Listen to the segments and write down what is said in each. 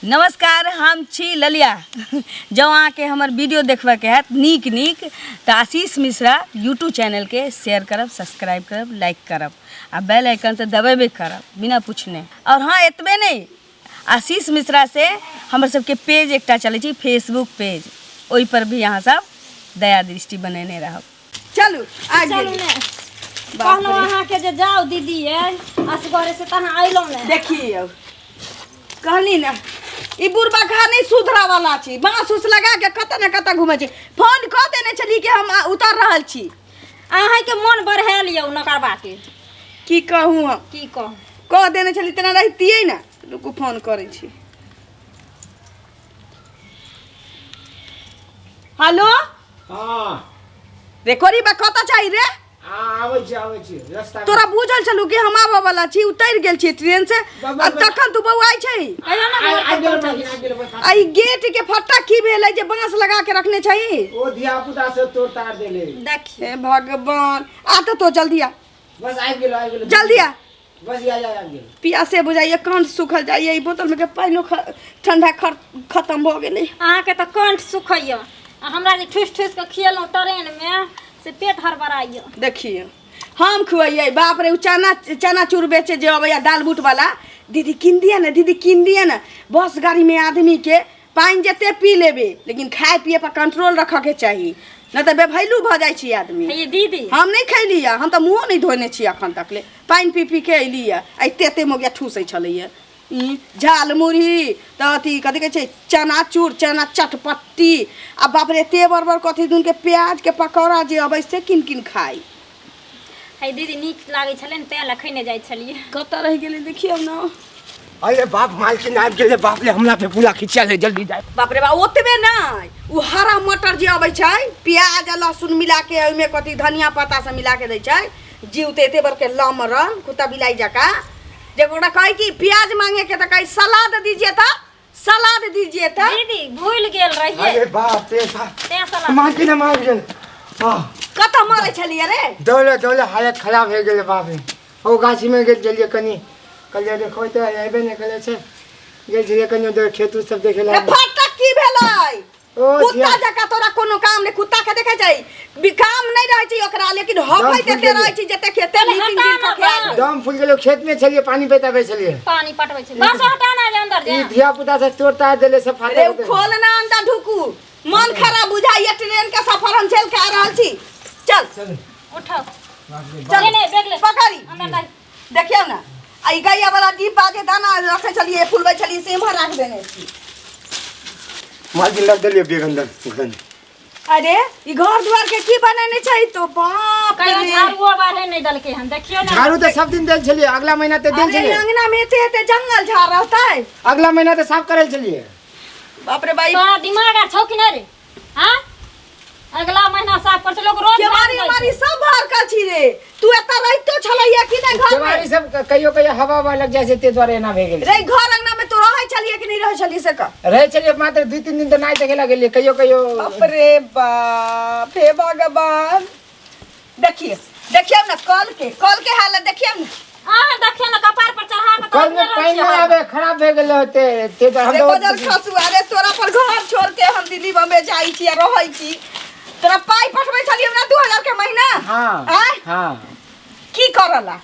नमस्कार, हम छी ललिया। जो अहाँ के हमर वीडियो देखबा के हैत नीक नीक तो आशीष मिश्रा यूट्यूब चैनल के शेयर करब, सब्सक्राइब करब, लाइक करब आ बेल आइकन तो दबेबे करब बिना पूछने। और हाँ, एतबे नहीं, आशीष मिश्रा से हमर सबके पेज एकटा चले छी, फेसबुक पेज, ओई पर भी यहाँ सब दया दृष्टि बनेने रहब। चलू आ चलू ने कहलो अहाँ के जे जाओ दीदी असगरे से तहाँ अइलो ने। देखिए कहली ना ई बुढ़बा खा नहीं सुधरा वाला छी, बांस उस लगा के कत ने कत घूमे छी। फोन क देने चली कि हम उतर रहल छी। अहाँ के मन बढ़ा लियो नकर बाटे की कहूँ हम की कह कह देने चली तना रहतिए ना। रुकू फोन करै छी। हेलो हाँ रे कोरी बा कत चाहिए रे? आवे छी रास्ता तोरा बुझल चलू कि हम आबे वाला छी, उतर गेल छी ट्रेन से। आ तखन तू बौआई छै आई गेट के फट्टा की भेलै जे बांस लगा के रखने छै? ओ धिया पुता से तोड़ तार देले। देखिए हे भगवान, आ तो जल्दी आ, बस आ गेलो जल्दी आ। बस आ गेलो। पियासे बुझाइए, कंठ सूखल जाइए। ई बोतल में के पानी ठंडा खत्म भ गेलै। अहाँ के तो कंठ सुखैया, हमरा जे ठुस ठुस के खियलौ ट्रेन में से पेट हड़बड़ाइया। देखिए हम खुआइए, बाप रे, चना चूर बेचे जे अबैया दाल बूट वाला। दीदी किन दिया ना, दीदी किन दिया ना। बस गाड़ी में आदमी के पानी जते पी लेबे, लेकिन खाए पिए पर कंट्रोल रखे के चाहिए, न तो बेभैलू भ जाय छी आदमी। ये दीदी हम नहीं खैली, हम तो मुँह नहीं धोने छी अखन तक ले। पानी पी पी के अइली एते मोगिया ठूसै छलैया। झाल मुरही तो अथी कथी कहै छै, चना चूर, चना चटपट्टी, आ बाप रे ते बरबर कथी दून के प्याज के पकौड़ा जे अबै से किन किन खाई। है दीदी नीक लागे छले ने, तें लखैने जाय छलिए। कत रह गेलै देखियौ ना। अरे बाप मालकिन आबि गेले, बाप रे हमरा पे पूरा खिंचल है, जल्दी जाए। बाप रे बा, ओतबे नहीं, उ हरा मटर जे अबै छै, प्याज आ लहसुन मिला के ओइमे कथी धनिया पत्ता से मिला के दै छै, जीव ते एते बर के लमरन कुत्ता बिलाई जका। जब ओकरा कहे कि प्याज मांगे के तो कहे सलाद दीजिए था, सलाद दीजिए था। दीदी भूल गेल रहिए। अरे बाप रे बाप, तें सलाह मालकिन मार गेल। कत मरे छलिए रे? दौले हालत खराब हो गेले बाप रे। ओ गाछी में गेल चलिए कनी, कहलिए देखो तो एबे नहीं करे छै, गेल छलिए कनी उधर खेत सब देखे ला। फटक की भेलै? कुत्ता जका तोरा कोनो काम ने, कुत्ता के देखे छै काम नहीं रहे छै ओकरा, लेकिन हफै देते रहे छै जते खेते मीटिंग दिन के खेत। दम फूल गेलो, खेत में छलिए पानी पटाबे छलिए, पानी पटबै छै। बस हटाना जे अंदर ई जा। धिया पुता से तोड़ तार देले सब फाटे। रे खोलना अंदर ढुकू, मन खराब बुझाइए। ट्रेन के सफर हम चल के आ रहल छी। चल उठो चल ले बैग ले पकड़ी। अंदर लाई। देखियो ना, आई गैया वाला डिब्बा जे दाना रखे छलिए फुलबै छलिए से इम्हर रख देने छी। मालकिन लग देलिए बेग अंदर। अरे ई घर द्वार के की बनेने छै तो बाप कहियो रे। झाड़ुओ बाहर नहीं दलके हम, देखियो ना। झाड़ू तो सब दिन देल छलिए, अगला महीना ते देल अरे छलिए, अंगना में एते जंगल झाड़ रहतै। अगला महीना तो साफ करल छलिए। बाप रे भाई, तोरा दिमाग आ छौ कि नहीं रे? हां अगला महीना साफ कर लोग रोज केवारी मारी सब भर का छी रे। तू एता रहितो छलैया कि नहीं घर केवारी में? सब कहियो हवा लग जाय छै, ते द्वारे एना भे गेल। रे घर अंगना में तो रहै छलिए कि नहीं रहै छलिए से का? रहे छलिए मात्र 2-3 दिन तो नाइ देखे ला गेलिए, कहियो बाप रे बाप, हे भगवान। देखिए ना कल के हालत देखिए ना। आह देखियो ना कपार पर चढ़ा के कल में पानी नहीं आवे, खराब भे गेल होते ते द्वारे अरे बजल खसु। अरे तोरा पर घर छोड़ के हम दिल्ली बम्बे जाई छी, रहै छी। तोरा पाई पठबै छलिए ना 2000 के महीना। हां आय हां की करला?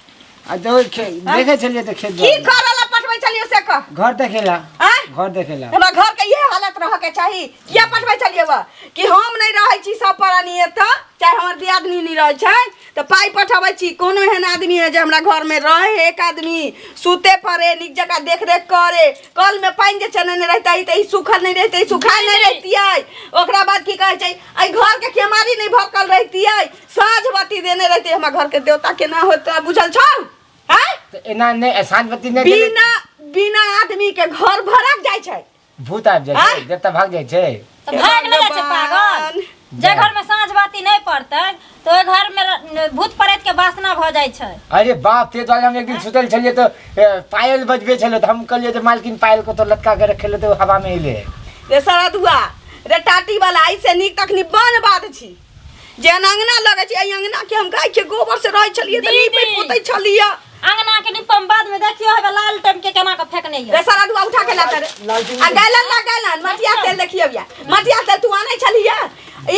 आ देखे छलिए तो खेत की करला पठबै छलिए से कह। घर देखेला, आय घर देखेला। हमरा घर के ये हालत रह के चाहिए। किया पठबै छलिए बा कि हम नहीं रहै छी सब परानी त, चाहे हमर दियादनी नहीं रहै छै तो पाई पठबै छी। कोनो एहन आदमी है जे हमरा घर में रहे, एक आदमी सूते पड़े, नीक जगह देख रेख करे। कल में पानी जे चनने रहतै त ई सुखल नहीं रहतै, सुखाय नहीं रहतियै। ओकरा बाद की कहै छै, आई घर के केमारी नहीं भरकल रहतियै, साँझ बत्ती देने रहतै। हमरा घर के देवता केना होतै बुझल छौ? हैं तो एना नहीं साँझ बत्ती नहीं बिना आदमी के घर भरक जाय छै, भूत आबि जाय छै, देवता भाग जाय छै। तो भाग नहीं जाय छै पागल। जे घर में साँझ बाती नहीं पड़तै तो ओइ घर में भूत प्रेत के वासना भ जाय छै। अरे बाप, ते द्वारे हम एक दिन सुतल छलिए तो पायल बजबे छले, तो हम कहलिए जे मालकिन पायल को तो लटका के रखेले तो हवा में हिले। रे सरदुआ रे टाटी वाला ऐसे नीक तखनी बन बात छी जे अंगना लगे छै। अंगना के हम गाय के गोबर से रह छलिए त नीपे पोतै छलिए। अंगना के निपम बाद में देखियो है लाल टेम के केना के फेंकने रे है। सारा दुआ उठा के लाता रे आ गैलन मटिया तेल देखियो या मटिया तेल तू आनै छलिया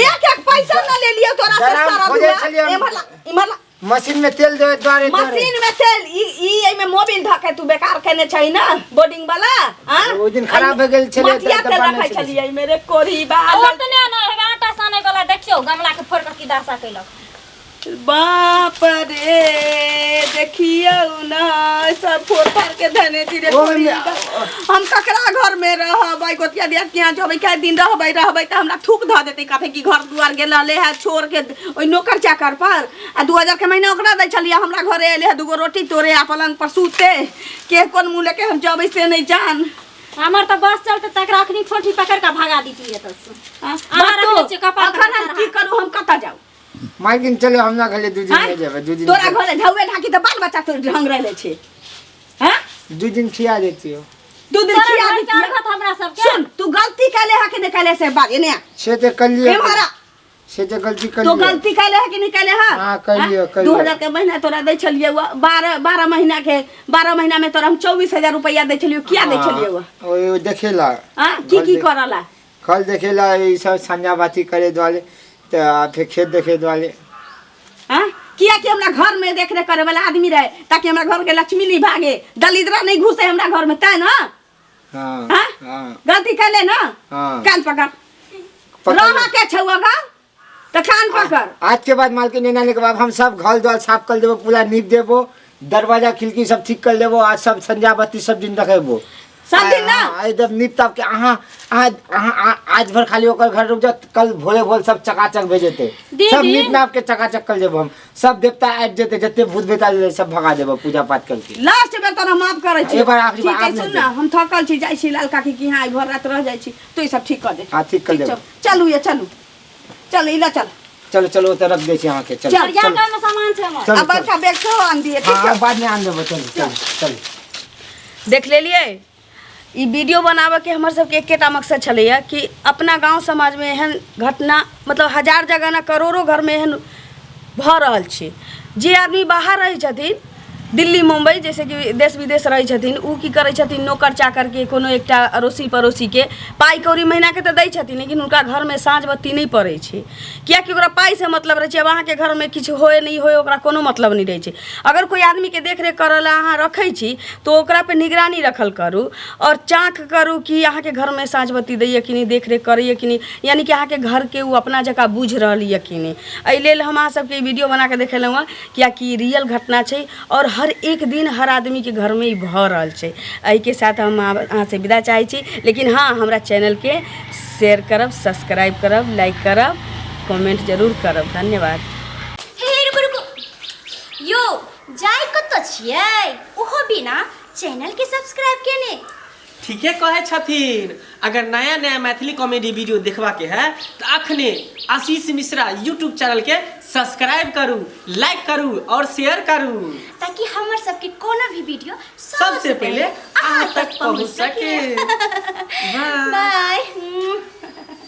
एक एक पैसा न ले लियो तोरा से गरम सारा खोजे दुआ छलियै हम। इमरला मशीन में तेल दे द्वारे मशीन में तेल ई एमे मोबिल धके तू बेकार केने छै ना बोर्डिंग वाला हां ओ दिन खराब हो गेल छले मटिया तेल रखै छलियै मेरे कोरी बा ओतने न है आटा साने वाला देखियो गमला के फोड़ के किदासा कैलक। बाप रे देखियो ना सब फोड़ फाड़ के धने धीरे कोरी बा। हम ककरा घर में रहबै गोतिया दिया के यहाँ जबै कै दिन रहबै त हमरा थूक ध देतै काहे कि घर दुआर गेलले है छोड़ के ओइ नौकर चाकर पर आ 2000 के महीना ओकरा दै छलिया हमरा घरे एले है दुगो रोटी तोरे आ पलंग पर सूते के कोन मुंह लेके हम जबै से नहीं जान। हमर त बस चलते तकरा अखनी ठोठी पकड़ के भगा दीती है तस। बात तो अखन हम की करू हम कत जाऊ मालकिन चले हमरा घरे 2 दिन में जेबै 2 दिन तोरा घरे झौए ढाकी त बाल बच्चा तो ढंग रहले छै हैं 2 दिन खिया देती हो 2 दिन खिया दी हमरा सब के सुन तू गलती कैले है कि नहीं कैले से बात ने से ते कर लियो हमारा से ते गलती कर तो लियो गलती कैले है कि नहीं कैले है हां कर लियो कर लियो 2000 के महीना तोरा दै छलिए 12 महीना के 12 महीना में तोरा हम 24000 रुपया दै छलिए किया दै छलिए ओ देखेला हां की करला कल देखेला ई सब संजा बाती करे वाले त फिर खेत देखे वाले हां किया कि हमरा घर में देख रे करे वाला आदमी रहे ताकि हमरा घर के लक्ष्मी नहीं भागे दलिद्रा नहीं घुसे हमरा घर में तै ना हां हां हां गलती कैले ना हां कान पकड़ रहा के छुआ का तो कान पकड़ आज के बाद मालकिन आने के बाद हम सब घर द्वार साफ कर देबो पूरा नीप देबो दरवाजा खिड़की सब ठीक कर देबो आज सब संजा बत्ती सब दिन रखेबो सब दिन ना एकदम नीप ताप के आज भर खाली ओकर घर रुक जा कल भोरे भोर सब चकाचक भेजेते सब नीप नाप के चकाचक कर देबो हम सब देवता आबि जेते जते भूत बेताल सब भगा देबो पूजा पाठ करके लास्ट में तोरा माफ करे छी एक बार आखिरी बार ठीक है सुन ना हम थकल छी जाई छी लाल काकी की हां भर रात रह जाई छी तू ई सब ठीक कर दे हां ठीक कर देबो चलू ये चलू चल इला चल चलो चलो तो रख दे छी यहां के चल चल या का में सामान छै हमर अब बड़का बैग से आन दिए ठीक हां है बाद में आन देबो चल चल चल देख लेलिए ई वीडियो बनावे के हमर सबके एकेटा मकसद छलैया कि अपना गांव समाज में एहन घटना मतलब हजार जगह ना करोड़ों घर में एहन भ रहल छै जे आदमी बाहर रहै छथिन दिल्ली मुंबई जैसे कि देश विदेश रहै छथिन उ की करै छथिन नौकर चाकर के कोनो एकटा अड़ोसी पड़ोसी के पाई कौड़ी महीना के तऽ दै छथिन लेकिन हुनका घर में साँझ बत्ती नहीं पड़ै छै कियाकि ओकरा पाई से मतलब रहै छै अब अहाँ के घर में किछु होए नहीं होए ओकरा कोनो मतलब नहीं रहै छै अगर कोई आदमी के देख रेख करऽ ला अहाँ रखै छी तो ओकरा पे निगरानी रखल करू और चाँक करू कि अहाँ के घर में साँझ बत्ती दैए कि नहीं देख रेख करैए कि नहीं यानी कि अहाँ के घर के उ अपना जकाँ बुझ रहल यऽ कि नहीं एहि लेल हम अहाँ सबके वीडियो बना के देखेलहुँ हँ कियाकि रियल घटना छै और हर एक दिन हर आदमी के घर में ई भ रहल छै एहि के साथ हम अहाँ से विदा चाहै छी लेकिन हाँ हमरा चैनल के शेयर करब सब्सक्राइब करब लाइक करब कमेंट जरूर करब धन्यवाद। हे रुको यो जाय कत छियै ओहो बिना चैनल के सब्सक्राइब केने ठीके कहे छथिन अगर नया नया मैथिली कॉमेडी वीडियो देखबा के है तो अखने आशीष मिश्रा यूट्यूब चैनल के सब्सक्राइब करू लाइक करू और शेयर करू ताकि हमर सबके कोनो भी वीडियो सबसे पहले अहाँ तक पहुंच सके। बाय।